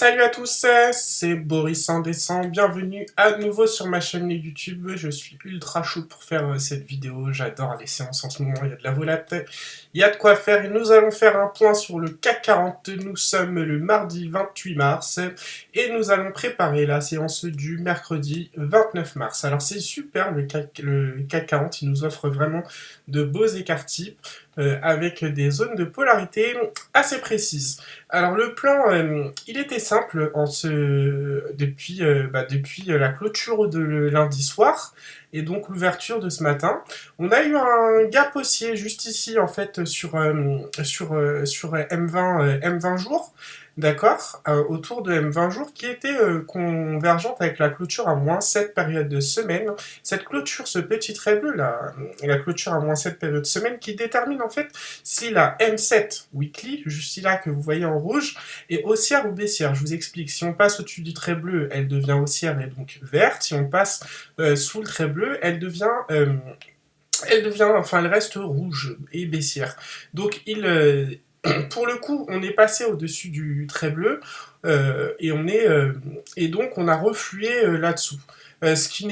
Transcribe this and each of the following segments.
Salut à tous, c'est Boris Indécent, bienvenue à nouveau sur ma chaîne YouTube. Je suis ultra chaud pour faire cette vidéo, j'adore les séances en ce moment, il y a de la volate, il y a de quoi faire et nous allons faire un point sur le CAC 40. Nous sommes le mardi 28 mars et nous allons préparer la séance du mercredi 29 mars. Alors c'est super, le CAC 40, il nous offre vraiment de beaux écarts types avec des zones de polarité assez précises. Alors le plan, il était simple depuis la clôture de lundi soir et donc l'ouverture de ce matin. On a eu un gap haussier juste ici en fait sur M20 jours, d'accord, autour de M20 jours qui était convergente avec la clôture à -7 période de semaine. Cette clôture, ce petit trait bleu là, la clôture à -7 période de semaine qui détermine en fait si la M7 weekly, juste là que vous voyez en rouge, est haussière ou baissière. Je vous explique. Si on passe au-dessus du trait bleu, elle devient haussière et donc verte. Si on passe sous le trait bleu, elle reste rouge et baissière. Donc pour le coup, on est passé au-dessus du trait bleu et donc on a reflué là-dessous. Ce qui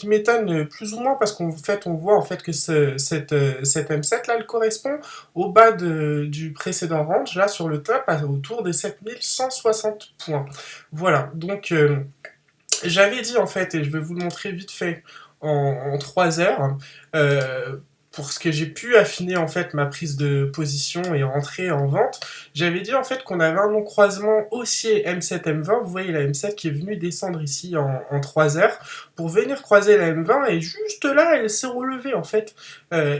m'étonne plus ou moins parce qu'en fait on voit en fait que cette M7 là elle correspond au bas du précédent range là sur le top autour des 7160 points. Voilà, donc j'avais dit en fait, et je vais vous le montrer vite fait en 3 heures, euh, pour ce que j'ai pu affiner en fait ma prise de position et rentrer en vente, j'avais dit en fait qu'on avait un non-croisement haussier M7-M20, vous voyez la M7 qui est venue descendre ici en 3 heures, pour venir croiser la M20 et juste là elle s'est relevée en fait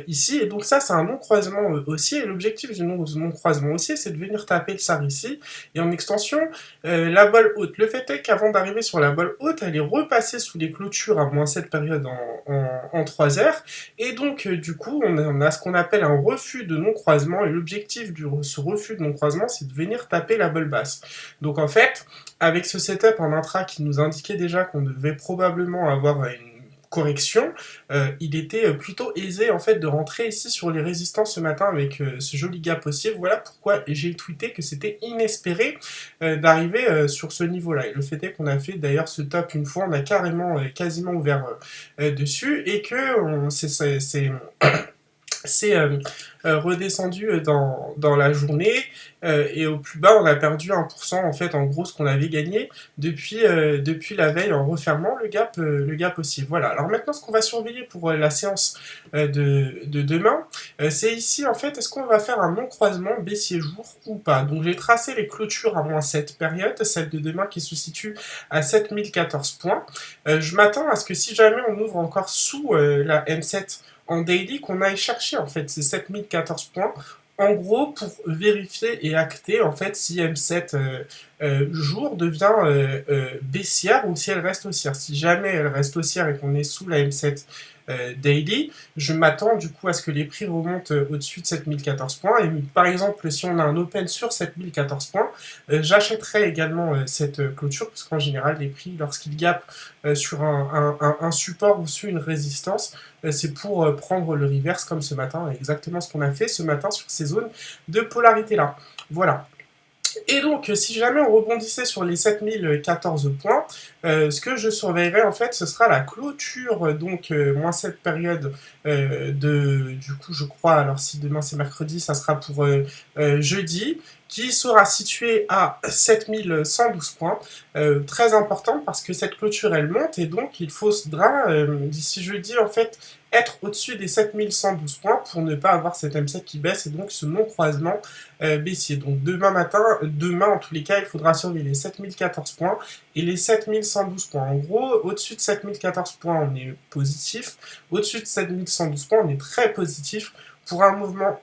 ici, et donc ça c'est un non-croisement haussier, et l'objectif du non-croisement haussier c'est de venir taper le SAR ici, et en extension la balle haute. Le fait est qu'avant d'arriver sur la balle haute, elle est repassée sous les clôtures à -7 période en 3 heures. Et donc, du coup, on a ce qu'on appelle un refus de non-croisement. Et l'objectif de ce refus de non-croisement, c'est de venir taper la balle basse. Donc, en fait, avec ce setup en intra qui nous indiquait déjà qu'on devait probablement avoir une correction, il était plutôt aisé en fait de rentrer ici sur les résistances ce matin avec ce joli gap haussier. Voilà pourquoi j'ai tweeté que c'était inespéré d'arriver sur ce niveau-là. Et le fait est qu'on a fait d'ailleurs ce top une fois, on a carrément quasiment ouvert dessus et que c'est redescendu dans la journée et au plus bas on a perdu 1% en fait en gros ce qu'on avait gagné depuis la veille en refermant le gap aussi. Voilà, alors maintenant ce qu'on va surveiller pour la séance de demain, c'est ici en fait est-ce qu'on va faire un non-croisement baissier jour ou pas. Donc j'ai tracé les clôtures à -7 période, celle de demain qui se situe à 7014 points. Je m'attends à ce que si jamais on ouvre encore sous la M7 en daily, qu'on aille chercher en fait ces 7014 points en gros pour vérifier et acter en fait si M7 jour devient baissière ou si elle reste haussière. Si jamais elle reste haussière et qu'on est sous la M7 daily, je m'attends du coup à ce que les prix remontent au-dessus de 7014 points. Et par exemple, si on a un open sur 7014 points, j'achèterai également cette clôture, parce qu'en général, les prix, lorsqu'ils gapent sur un support ou sur une résistance, c'est pour prendre le reverse comme ce matin, exactement ce qu'on a fait ce matin sur ces zones de polarité là. Voilà. Et donc, si jamais on rebondissait sur les 7014 points, ce que je surveillerai en fait, ce sera la clôture, donc -7 période du coup, je crois, alors si demain c'est mercredi, ça sera pour jeudi, qui sera située à 7112 points. Très important parce que cette clôture elle monte et donc il faudra d'ici jeudi en fait être au-dessus des 7112 points pour ne pas avoir cette M7 qui baisse et donc ce non-croisement baissier. Donc demain en tous les cas, il faudra surveiller les 7014 points et les 7112 points. En gros, au-dessus de 7014 points, on est positif. Au-dessus de 7112 points, on est très positif pour un mouvement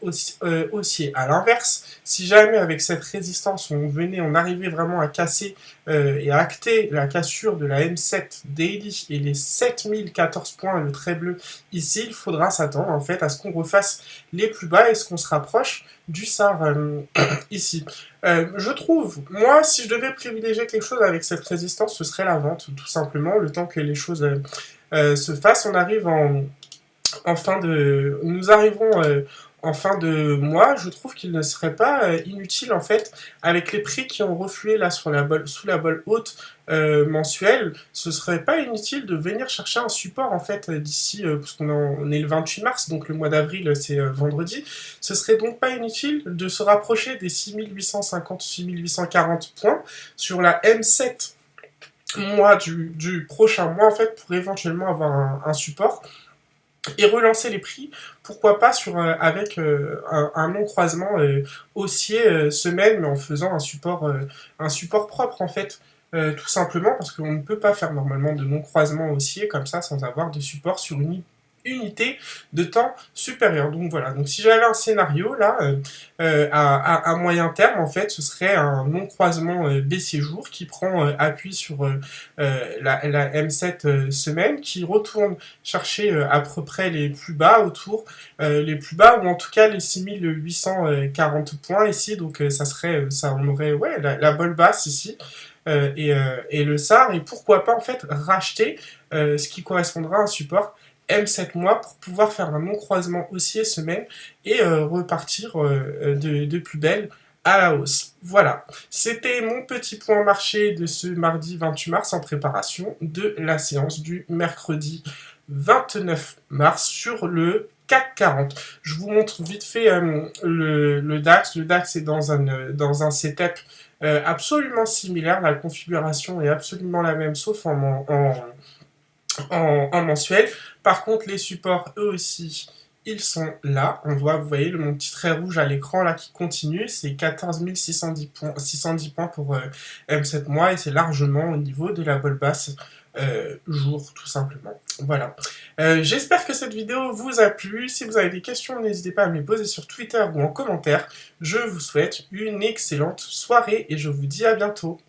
haussier. À l'inverse, si jamais avec cette résistance on arrivait vraiment à casser et à acter la cassure de la M7 daily et les 7014 points, le trait bleu ici, il faudra s'attendre en fait à ce qu'on refasse les plus bas et ce qu'on se rapproche du SAR ici. Je trouve, moi, si je devais privilégier quelque chose avec cette résistance, ce serait la vente, tout simplement, le temps que les choses se fassent. On arrive en fin de... Nous arrivons en fin de mois, je trouve qu'il ne serait pas inutile en fait, avec les prix qui ont reflué là sous la bolle haute mensuelle, ce serait pas inutile de venir chercher un support en fait d'ici, parce on est le 28 mars, donc le mois d'avril c'est vendredi, ce serait donc pas inutile de se rapprocher des 6850-6840 points sur la M7 du prochain mois en fait pour éventuellement avoir un support et relancer les prix, pourquoi pas avec un non-croisement haussier semaine, mais en faisant un support propre en fait. Tout simplement parce qu'on ne peut pas faire normalement de non-croisement haussier comme ça sans avoir de support sur une unité de temps supérieure. Donc voilà, donc si j'avais un scénario là, à moyen terme, en fait, ce serait un non-croisement baissier-jour qui prend appui sur la M7 semaine, qui retourne chercher à peu près les plus bas les plus bas, ou en tout cas les 6840 points ici, donc on aurait ouais, la bolle basse ici, et le SAR, et pourquoi pas en fait racheter ce qui correspondra à un support M7 mois pour pouvoir faire un non-croisement haussier semaine et repartir de plus belle à la hausse. Voilà, c'était mon petit point marché de ce mardi 28 mars en préparation de la séance du mercredi 29 mars sur le CAC 40. Je vous montre vite fait le DAX. Le DAX est dans un setup absolument similaire. La configuration est absolument la même, sauf en mensuel. Par contre, les supports, eux aussi, ils sont là. On voit, vous voyez, mon petit trait rouge à l'écran là qui continue. C'est 14 610 points pour M7 mois et c'est largement au niveau de la bolle basse jour, tout simplement. Voilà. J'espère que cette vidéo vous a plu. Si vous avez des questions, n'hésitez pas à me les poser sur Twitter ou en commentaire. Je vous souhaite une excellente soirée et je vous dis à bientôt.